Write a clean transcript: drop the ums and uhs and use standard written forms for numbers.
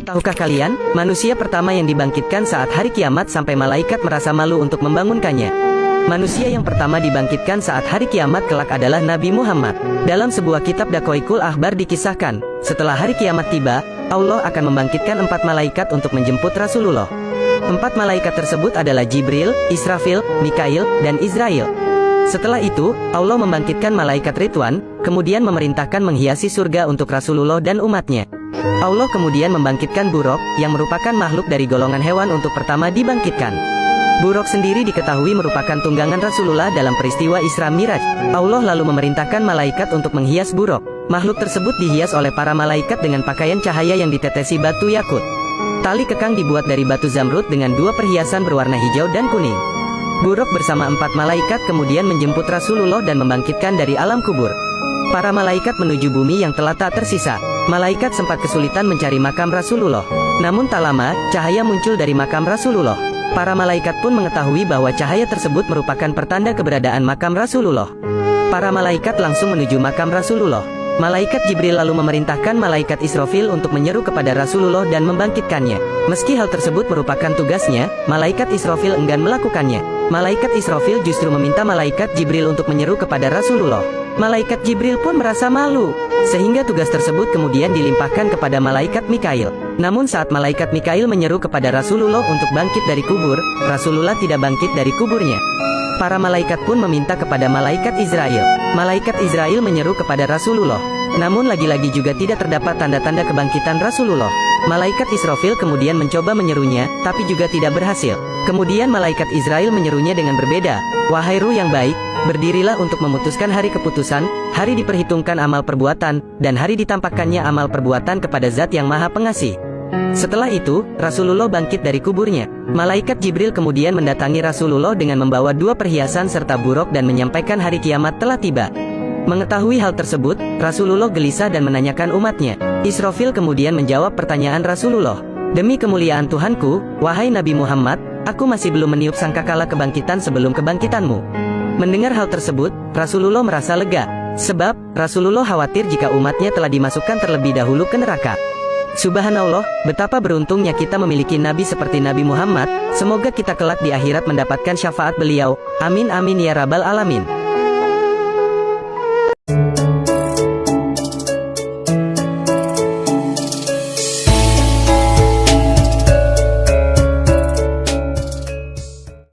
Tahukah kalian, manusia pertama yang dibangkitkan saat hari kiamat sampai malaikat merasa malu untuk membangunkannya? Manusia yang pertama dibangkitkan saat hari kiamat kelak adalah Nabi Muhammad. Dalam sebuah kitab Daqaiqul Akhbar dikisahkan, setelah hari kiamat tiba, Allah akan membangkitkan 4 malaikat untuk menjemput Rasulullah. 4 malaikat tersebut adalah Jibril, Israfil, Mikail, dan Israel. Setelah itu, Allah membangkitkan malaikat Ridwan, kemudian memerintahkan menghiasi surga untuk Rasulullah dan umatnya. Allah kemudian membangkitkan Buraq, yang merupakan makhluk dari golongan hewan untuk pertama dibangkitkan. Buraq sendiri diketahui merupakan tunggangan Rasulullah dalam peristiwa Isra Miraj. Allah lalu memerintahkan malaikat untuk menghias Buraq. Makhluk tersebut dihias oleh para malaikat dengan pakaian cahaya yang ditetesi batu yakut. Tali kekang dibuat dari batu zamrud dengan 2 perhiasan berwarna hijau dan kuning. Buraq bersama 4 malaikat kemudian menjemput Rasulullah dan membangkitkan dari alam kubur. Para malaikat menuju bumi yang telah tak tersisa. Malaikat sempat kesulitan mencari makam Rasulullah. Namun tak lama, cahaya muncul dari makam Rasulullah. Para malaikat pun mengetahui bahwa cahaya tersebut merupakan pertanda keberadaan makam Rasulullah. Para malaikat langsung menuju makam Rasulullah. Malaikat Jibril lalu memerintahkan malaikat Israfil untuk menyeru kepada Rasulullah dan membangkitkannya. Meski hal tersebut merupakan tugasnya, malaikat Israfil enggan melakukannya. Malaikat Israfil justru meminta malaikat Jibril untuk menyeru kepada Rasulullah. Malaikat Jibril pun merasa malu, sehingga tugas tersebut kemudian dilimpahkan kepada malaikat Mikail. Namun saat malaikat Mikail menyeru kepada Rasulullah untuk bangkit dari kubur, Rasulullah tidak bangkit dari kuburnya. Para malaikat pun meminta kepada malaikat Israel. Malaikat Israel menyeru kepada Rasulullah. Namun lagi-lagi juga tidak terdapat tanda-tanda kebangkitan Rasulullah. Malaikat Israfil kemudian mencoba menyerunya, tapi juga tidak berhasil. Kemudian malaikat Israel menyerunya dengan berbeda. Wahai ruh yang baik, berdirilah untuk memutuskan hari keputusan, hari diperhitungkan amal perbuatan, dan hari ditampakkannya amal perbuatan kepada Zat yang Maha Pengasih. Setelah itu, Rasulullah bangkit dari kuburnya. Malaikat Jibril kemudian mendatangi Rasulullah dengan membawa 2 perhiasan serta Buraq dan menyampaikan hari kiamat telah tiba. Mengetahui hal tersebut, Rasulullah gelisah dan menanyakan umatnya. Israfil kemudian menjawab pertanyaan Rasulullah. Demi kemuliaan Tuhanku, wahai Nabi Muhammad, aku masih belum meniup sangkakala kebangkitan sebelum kebangkitanmu. Mendengar hal tersebut, Rasulullah merasa lega. Sebab, Rasulullah khawatir jika umatnya telah dimasukkan terlebih dahulu ke neraka. Subhanallah, betapa beruntungnya kita memiliki Nabi seperti Nabi Muhammad. Semoga kita kelak di akhirat mendapatkan syafaat beliau. Amin amin ya rabbal alamin.